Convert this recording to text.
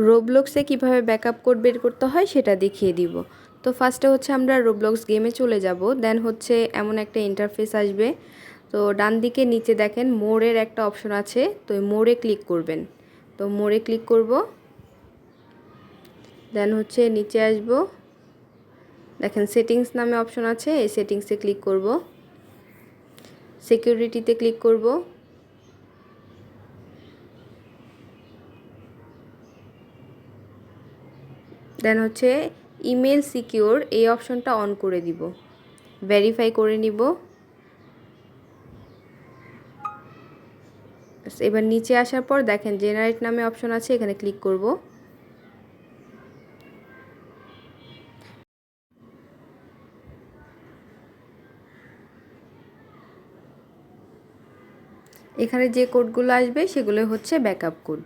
রোবলক্সে কিভাবে backup code বের করতে হয় সেটা দেখিয়ে দিব। তো ফার্স্টে হচ্ছে আমরা রোবলক্স গেমে চলে যাব, দেন হচ্ছে এমন একটা ইন্টারফেস আসবে। তো ডান দিকে নিচে দেখেন মোড়ের একটা অপশন আছে, তো মোড়ে ক্লিক করবেন। তো মোড়ে ক্লিক করব, দেন হচ্ছে নিচে আসব, দেখেন সেটিংস নামে অপশন আছে, এই সেটিংসে ক্লিক করব, সিকিউরিটিতে ক্লিক করব, দেন হচ্ছে ইমেল সিকিউর এই অপশনটা অন করে দিব, ভেরিফাই করে নিব। এবার নিচে আসার পর দেখেন জেনারেট নামে অপশন আছে, এখানে ক্লিক করব। এখানে যে কোডগুলো আসবে সেগুলো হচ্ছে ব্যাকআপ কোড।